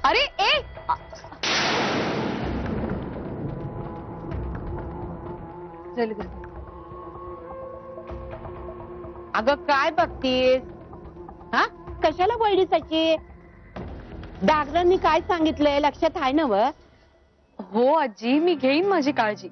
अरे ए चल ग. अगं काय बघतीस? हा, कशाला वैडीसाची? डॉक्टरांनी काय सांगितलंय लक्षात आहे ना व? हो आजी, मी घेईन माझी काळजी.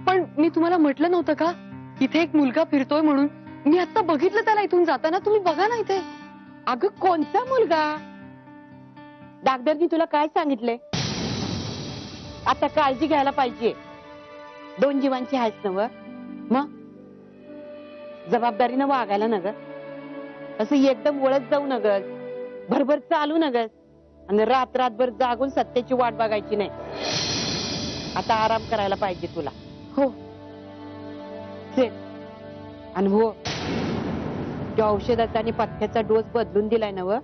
पण मी तुम्हाला म्हटलं नव्हतं का इथे एक मुलगा फिरतोय म्हणून? मी आता बघितलं त्याला इथून जाताना. तुम्ही बघा ना इथे. अगं कोणता मुलगा? डॉक्टरनी तुला काय सांगितलंय? आता काळजी घ्यायला पाहिजे. 2 जीवांची आहेस ना व? मग जबाबदारीनं वागायला न ग. असं एकदम वळत जाऊ न ग, भरभर चालू न ग, आणि रात्रभर जागून सत्याची वाट बघायची नाही. आता आराम करायला पाहिजे तुला. हो. चल. आणि हो, त्या औषधाचा आणि पथ्याचा डोस बदलून दिलाय ना व,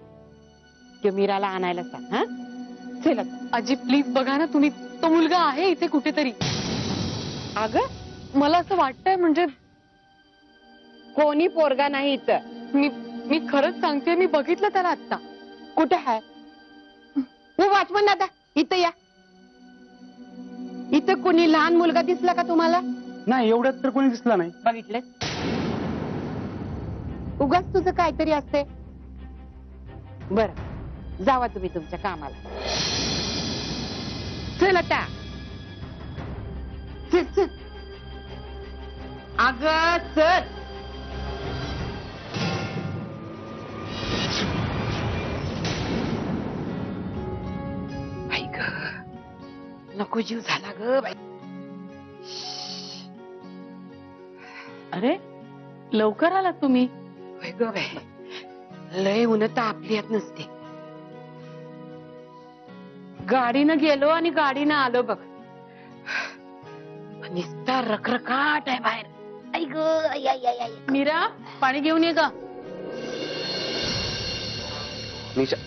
तो मीराला आणायला सांग. हा, चल आता. आजी प्लीज बघा ना तुम्ही, तो मुलगा आहे इथे कुठेतरी. अगं मला असं वाटतंय म्हणजे कोणी पोरगा नाही इथं. मी खरंच सांगते, मी बघितलं त्याला आता. कुठे आहे? हो वाचमन दादा, इथं या. इथं कोणी लहान मुलगा दिसला का तुम्हाला? नाही, एवढ्यात तर कोणी दिसला नाही. बघितलं? उगाच तुझं काहीतरी असते. बर, जावा तुम्ही तुमच्या कामाला. चल आता. चल चल. अगं चल. बाई ग, नको जीव झाला ग बाई. अरे लवकर आलात तुम्ही. होय ग बाई, लय ऊन तापली नसते. गाडीनं गेलो आणि गाडीनं आलो बघ. नुसता रखरखाट आहे बाहेर. आई ग, आई आई आई आई. मीरा, पाणी घेऊन ये का? निशा,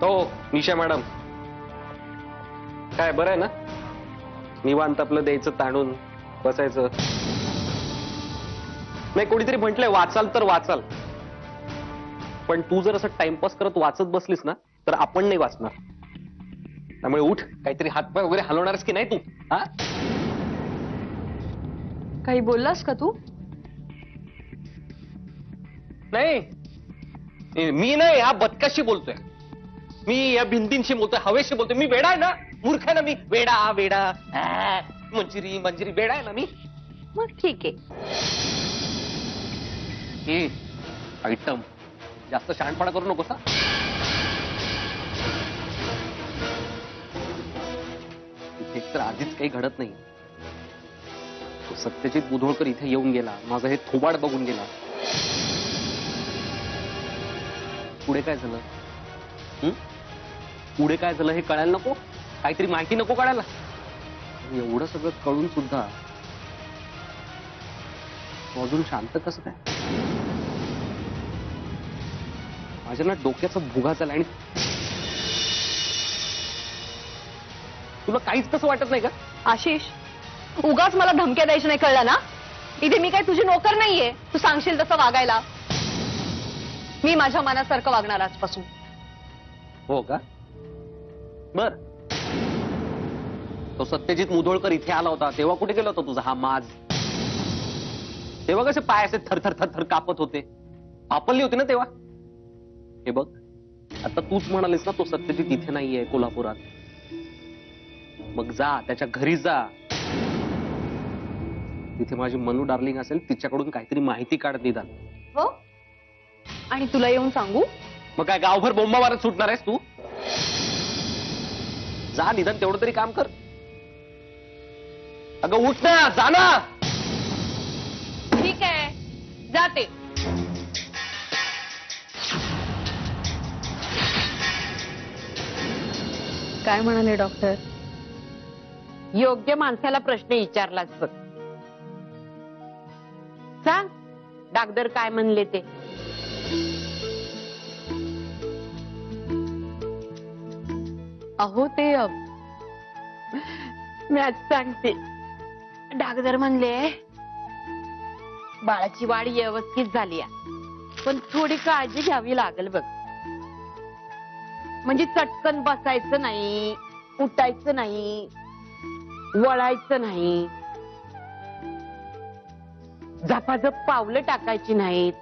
हो निशा मॅडम, काय बरं आहे ना? निवांत आपलं द्यायचं ताणून बसायचं. नाही, कोणीतरी म्हटलंय वाचाल तर वाचाल, पण तू जर असं टाइमपास करत वाचत बसलीस ना तर आपण नाही वाचणार. त्यामुळे उठ, काहीतरी हातपाय वगैरे हलवणारच की नाही तू? हा, काही बोललास का तू? नाही, मी नाही, हा बदकाशी बोलतोय. मी या भिंतींशी बोलतोय, हवेशी बोलतोय. मी वेडा आहे ना, मूर्ख आहे ना मी. वेडा वेडा, मंजिरी मंजिरी, वेडा आहे ना मी. मग ठीक आहे. आयटम जास्त शहाणपणा करू नकोस. इथे तर आधीच काही घडत नाही. तो सत्यजित बुधोळकर इथे येऊन गेला, माझं हे थोबाड बघून गेला. पुढे काय झालं? पुढे काय झालं हे कळायला नको? काहीतरी माहिती नको कळायला? एवढं सगळं कळून सुद्धा तो अजून शांत कसं काय? माझ्या ना डोक्याचा भुगा झाला. आणि तुला काहीच कसं वाटत नाही का? आशिष, उगाच मला धमक्या द्यायची नाही, कळलं ना? इथे मी काय तुझी नोकर नाहीये, तू सांगशील तसं वागायला. मी माझ्या मनासारखं वागणार आजपासून. हो का? बर, तो सत्यजित मुधोळकर इथे आला होता तेव्हा कुठे गेला होता तुझा हा माज? तेव्हा कसे पाय असे थरथर थरथर कापत होते? आपली होती ना तेव्हा? हे बघ, आता तूच म्हणालीस ना तो सत्यजित इथे नाहीये कोल्हापुरात. मग जा, त्याच्या घरी जा. तिथे माझी मनू डार्लिंग असेल, तिच्याकडून काहीतरी माहिती काढ निदान. हो, आणि तुला येऊन सांगू? मग काय गावभर बोंबा मारत सुटणार आहेस तू? जा, निदान तेवढं तरी काम कर. अगं उठ ना, जा ना. ठीक आहे, जाते. काय म्हणाले डॉक्टर? योग्य माणसाला प्रश्न विचारलाच बघ. सांग, डॉक्टर काय म्हणले ते? अहो ते मी आज सांगते. डॉक्टर म्हणले बाळाची वाढ व्यवस्थित झाली पण थोडी काळजी घ्यावी लागेल बघ. म्हणजे चटकन बसायचं नाही, उठायचं नाही, वळायचं नाही, झपाझप पावलं टाकायची नाहीत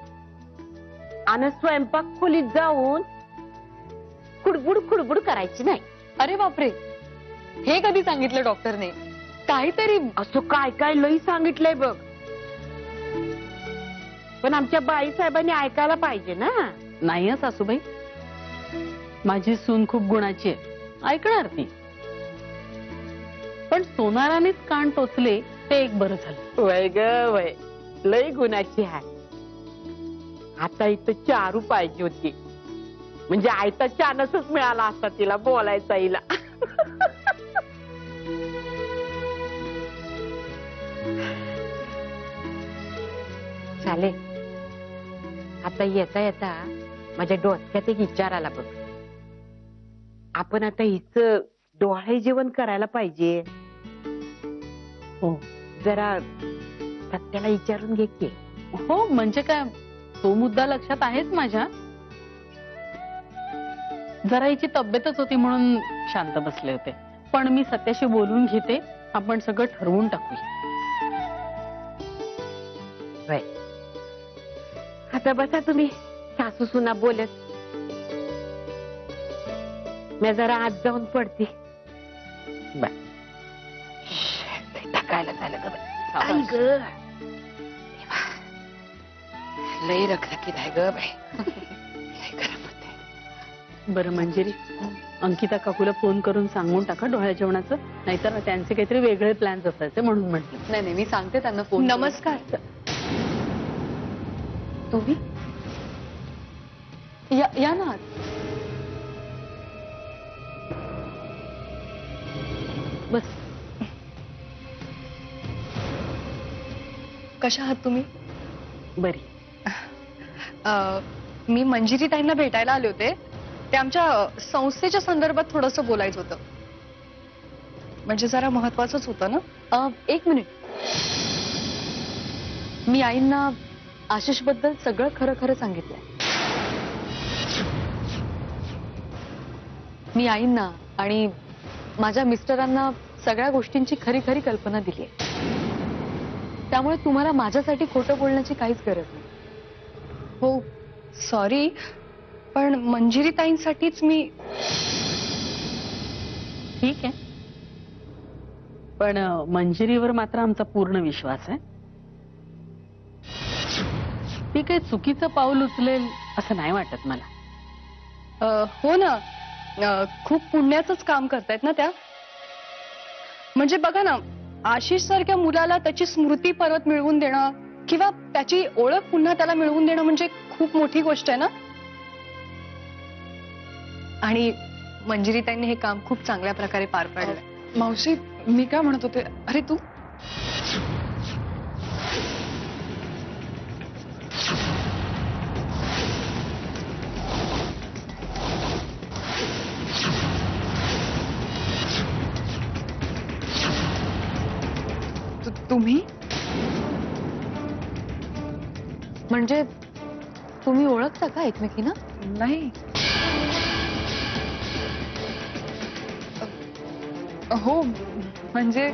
आणि स्वयंपाक खोलीत जाऊन खुडबुड खुडबुड करायची नाही. अरे बापरे, हे कधी सांगितलं डॉक्टरने? काहीतरी असं काय काय लई सांगितलंय बघ. पण आमच्या बाई साहेबांनी ऐकायला पाहिजे ना. नाही हं सासूबाई, माझी सून खूप गुणाची आहे, ऐकणार ती. पण सोनारानेच कान टोचले ते एक बरं झालं. वय ग वय, लई गुणाची आहे. आता इथं चारू पाहिजे होती, म्हणजे आयता चानसच मिळाला असता तिला बोलायचा हिला. चाले, आता येता येता माझ्या डोक्यात एक विचार आला बघ. आपण आता हिच डोळे जेवण करायला पाहिजे. हो जरा सत्याला विचारून घे की. हो, म्हणजे काय, तो मुद्दा लक्षात आहेच माझ्या. जरा हिची तब्येतच होती म्हणून शांत बसले होते. पण मी सत्याशी बोलून घेते, आपण सगळं ठरवून टाकूया. आता बसा तुम्ही सासू सुना बोलत. मी जरा आत जाऊन पडते. टाकायला झालं ग बाई. आई ग, लई रखरखीत आहे ग बाई. लई गरम होतंय. बरं मंजिरी, अंकिता काकूला फोन करून सांगून टाका डोळ्या जेवणाचं, नाहीतर त्यांचे काहीतरी वेगळे प्लॅन्स असायचे म्हणून म्हटलं. नाही नाही, मी सांगते त्यांना फोन. नमस्कार. तुम्ही या ना आत. बस. कशा आहात तुम्ही? बरी. मी मंजिरी ताईंना भेटायला आले होते. ते आमच्या संस्थेच्या संदर्भात थोडंसं बोलायचं होतं, म्हणजे जरा महत्वाचंच होतं ना. एक मिनिट, मी आईंना आशिष बद्दल सगळं खरं खरं सांगितलंय. मी आईंना आणि माझ्या मिस्टरांना सगळ्या गोष्टींची खरी खरी कल्पना दिली आहे. त्यामुळे तुम्हाला माझ्यासाठी खोटं बोलण्याची काहीच गरज नाही. हो, सॉरी, पण मंजिरी ताईंसाठीच मी. ठीक आहे, पण मंजिरीवर मात्र आमचा पूर्ण विश्वास आहे. ती काही चुकीचं पाऊल उचलेल असं नाही वाटत मला. हो ना, खूप पुण्याचंच काम करतायत ना त्या. म्हणजे बघा ना, आशिष सारख्या मुलाला त्याची स्मृती परत मिळवून देणं किंवा त्याची ओळख पुन्हा त्याला मिळवून देणं म्हणजे खूप मोठी गोष्ट आहे ना. आणि मंजिरी ताईंनी हे काम खूप चांगल्या प्रकारे पार पाडलं. मावशी, मी काय म्हणत होते, अरे तू तुम्ही म्हणजे तुम्ही ओळखता का एकमेकींना? नाही. हो म्हणजे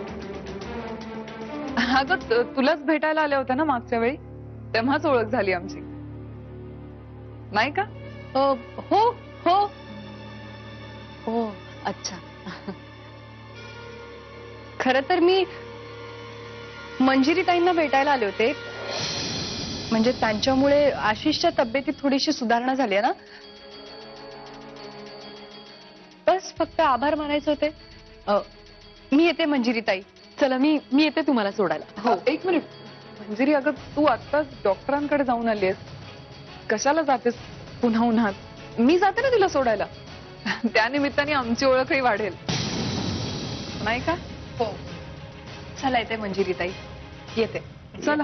अगं तुलाच भेटायला आल्या होत्या ना मागच्या वेळी, तेव्हाच ओळख झाली आमची, नाही का? हो हो हो, अच्छा. खरं तर मी मंजिरी ताईंना भेटायला आले होते, म्हणजे त्यांच्यामुळे आशिषच्या तब्येतीत थोडीशी सुधारणा झाली आहे ना. बस फक्त आभार मानायचे होते. मी येते मंजिरी ताई. चला, मी येते तुम्हाला सोडायला. हो, एक मिनिट मंजिरी, अगं तू आत्ताच डॉक्टरांकडे जाऊन आली आहेस, कशाला जातेस पुन्हा उन्हात? मी जाते ना तिला सोडायला, त्या निमित्ताने आमची ओळखही वाढेल, नाही का? हो, चला येते मंजिरी ताई, येते. चला.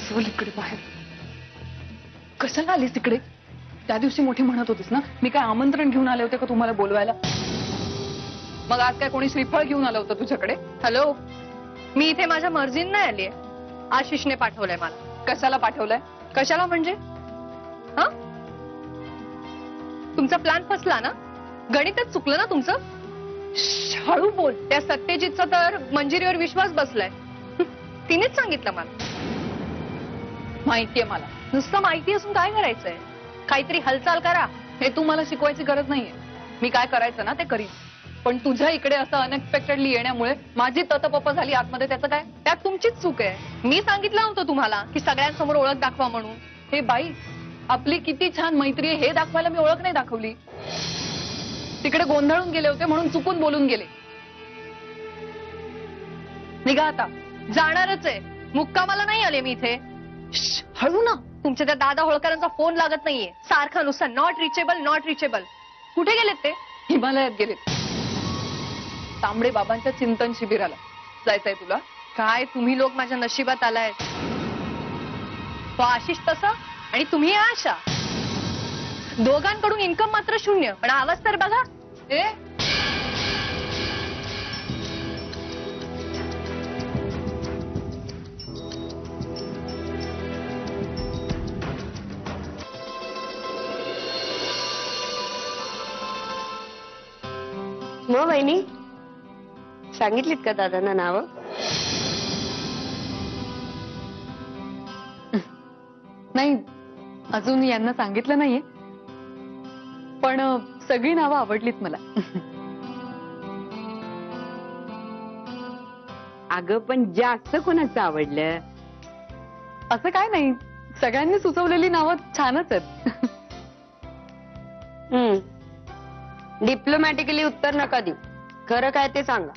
चल इकडे बाहेर. कशाला आलीस इकडे? त्या दिवशी मोठी म्हणत होतीस ना, मी काय आमंत्रण घेऊन आले होते का तुम्हाला बोलवायला? मग आज काय कोणी श्रीफळ घेऊन आलं होतं तुझ्याकडे? हॅलो, मी इथे माझ्या मर्जीने नाही आलीये. आशिषने पाठवलंय मला. कशाला पाठवलंय? कशाला म्हणजे? हा, तुमचा प्लॅन फसला ना? गणितच चुकलं ना तुमचं? हळू बोल. त्या सत्यजितचा तर मंजिरीवर विश्वास बसलाय. तिनेच सांगितलं मला. माहितीये मला. नुसतं माहिती असून काय करायचंय? काहीतरी हालचाल करा. हे तू मला शिकवायची गरज नाहीये. मी काय करायचं ना ते करीन. पण तुझ्या इकडे असं अनएक्सपेक्टेडली येण्यामुळे माझी ततपप झाली आतमध्ये. त्याचं काय? त्यात तुमचीच चूक आहे. मी सांगितलं होतं तुम्हाला की सगळ्यांसमोर ओळख दाखवा म्हणून. हे बाई, आपली किती छान मैत्री आहे हे दाखवायला मी ओळख नाही दाखवली. तिकडे गोंधळून गेले होते म्हणून चुकून बोलून गेले. निघा आता. जाणारच आहे. मुक्कामाला नाही आले मी इथे. हळू ना. तुमच्या त्या दादा होळकरांचा फोन लागत नाहीये. सारखा नुसता नॉट रिचेबल नॉट रिचेबल. कुठे गेलेत ते? हिमालयात गेले. तांबडे बाबांच्या चिंतन शिबिराला जायचंय तुला? काय तुम्ही लोक माझ्या नशिबात आलाय. तो आशिष तसा आणि तुम्ही आशा. दोघांकडून इन्कम मात्र शून्य, पण आवाज तर बघा. ए, मग वहिनी सांगितलीत का दादांना नाव? नाही, अजून यांना सांगितलं नाहीये, पण सगळी नावं आवडलीत मला. अगं पण जास्त कोणाचं आवडलं? असं काय नाही, सगळ्यांनी सुचवलेली नावं छानच आहेत. डिप्लोमॅटिकली उत्तर नका देऊ. खरं काय ते सांगा.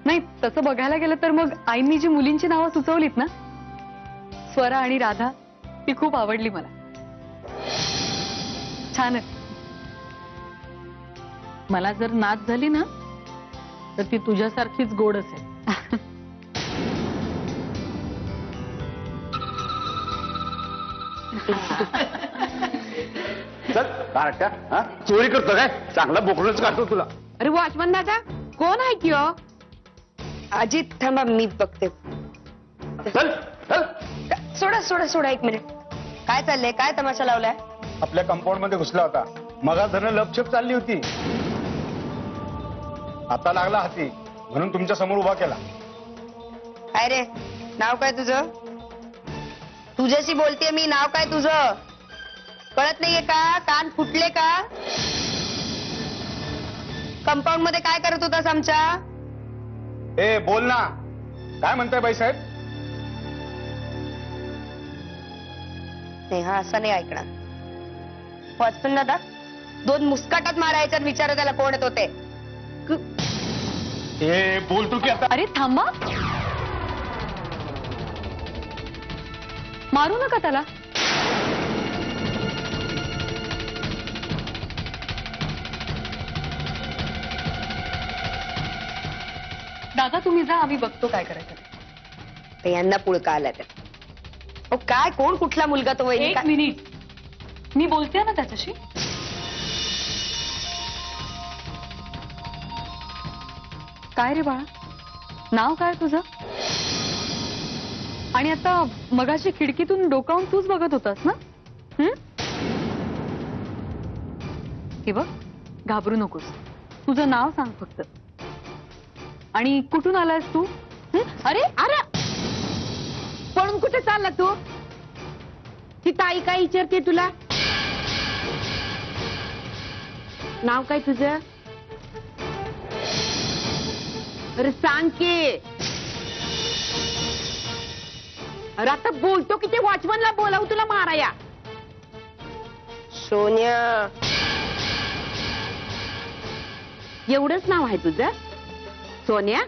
नाही, तसं बघायला गेलं तर मग आईंनी जी मुलींची नावं सुचवलीत ना, स्वरा आणि राधा, ती खूप आवडली मला. छान आहे. मला जर नात झाली ना तर ती तुझ्यासारखीच गोड असेल. चल कारट्या, हा चोरी करतो काय? चांगला बोकडच काढतो तुला. अरे वॉचमन दादा, कोण आहे की हो? अजित थांबा, मी बघते. चल चल. सोडा सोडा सोडा, एक मिनिट. काय चाललंय? काय तमाशा लावलाय? आपल्या कंपाऊंड मध्ये घुसला होता. मगा धरण लपछप चालली होती. आता लागला हाती म्हणून तुमच्या समोर उभा केला. काय रे, नाव काय तुझं? तुझ्याशी बोलतेय मी. नाव काय तुझं? कळत नाहीये का? कान फुटले का? कंपाऊंड मध्ये काय करत होतास आमच्या? ए बोल ना, काय म्हणताय बाईसाहेब? नाही, हा असं नाही ऐकणार. वॉचमन दादा, 2 मुस्काटात मारायच्यात. विचार त्याला कोण येत होते. ए बोल तू की आता. अरे थांबा, मारू नका त्याला. दादा तुम्ही जा, आम्ही बघतो काय करायचं ते. यांना पुळका आला तर. ओ काय, कोण कुठला मुलगा तो? वहिनी एक काय? मिनिट, मी बोलते ना त्याच्याशी. काय रे बाळा, नाव काय तुझं? आणि आता मगाशी खिडकीतून डोकावून तूच बघत होतास ना? हे बघ, घाबरू नकोस. तुझं नाव सांग फक्त. आणि कुठून आलायस तू? अरे अरे, पळून कुठे चालला तू? ती ताई काय विचारते तुला? नाव काय तुझं? अरे सांग की. अरे आता बोलतो की ते वॉचमनला बोलावू तुला माराया. सोनिया. एवढंच नाव आहे तुझं? सोनिया?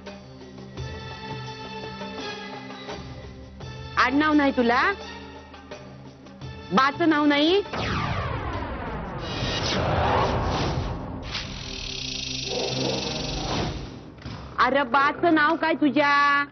आडनाव नाही तुला? बाचं नाव नाही? अरे बाचं नाव काय तुझ्या?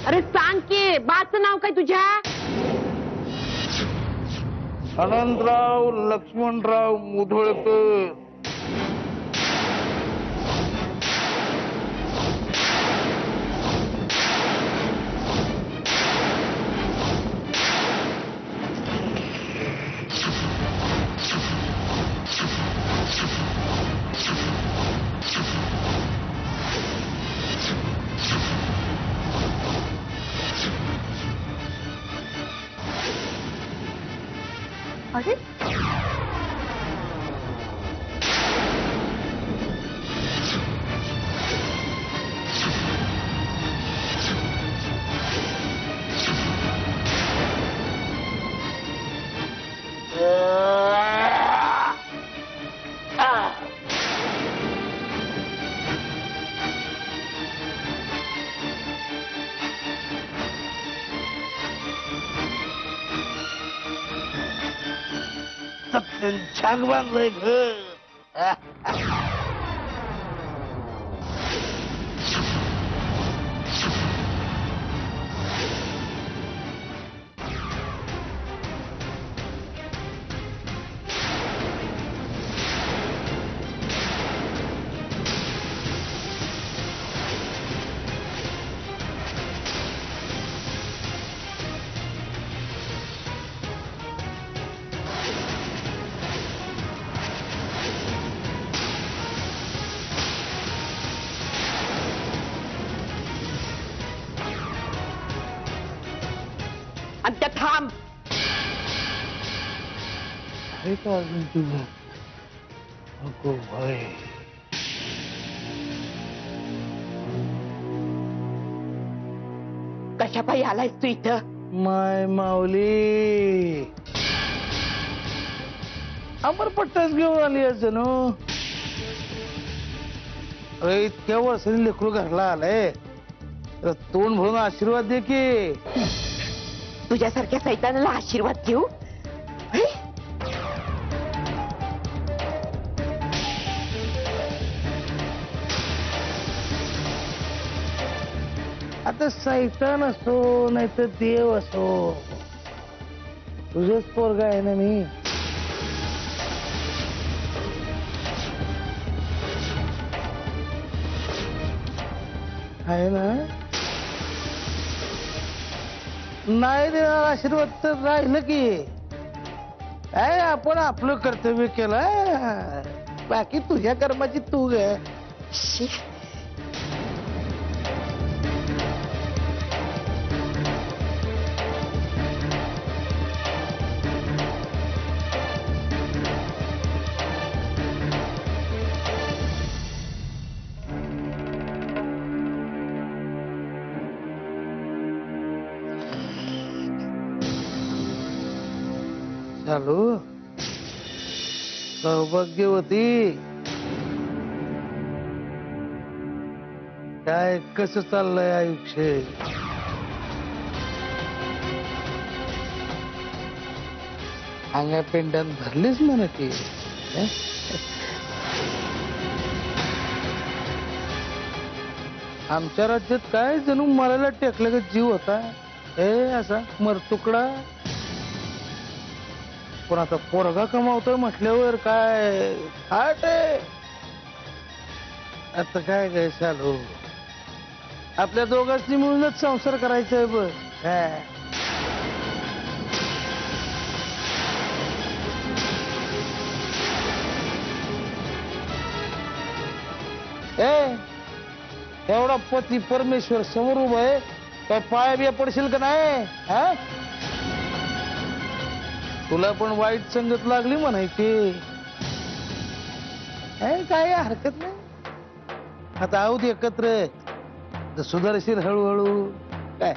अरे सांग की बाचं नाव काय तुझ्या? अनंतराव लक्ष्मणराव मुधोळकर. अरे छान बांधलंय घर. आणि त्या थांब. आहे का अजून तुझं? नको भाई. कशा पायी आलायस तू इथं? माय माऊली अमरपट्टाच घेऊन आली असं नो. अरे इतक्या वर्षांनी लेकरू घरला आलाय तर तोंड भरून आशीर्वाद दे की. तुझ्यासारख्या सैतानाला आशीर्वाद देऊ? हे? आता सैतान असो नाही तर देव असो तुझंच पोरगा आहे ना मी. आहे ना. नाही देणार आशीर्वाद तर राहिलं की काय आपण आपलं कर्तव्य केलं. बाकी तुझ्या कर्माची तू ग. शी. चालू सौभाग्यवती. काय कसं चाललंय आयुष्य? अंगा पेंड्यात भरलीच म्हणा की. आमच्या राज्यात काय जणू मरायला टेकलं का जीव होता. हे असा मरतुकडा. पण आता पोरगा कमावतोय म्हटल्यावर काय हाट आहे. आता काय काय चालू आपल्या दोघांनी मिळूनच संसार करायचा आहे बघ. एवढा पती परमेश्वर समोर उभा आहे काय पाया बिया पडशील का नाही? हा तुला पण वाईट संगत लागली म्हणायची. काय हरकत नाही. आता आहोत एकत्र सुधारशील हळूहळू. काय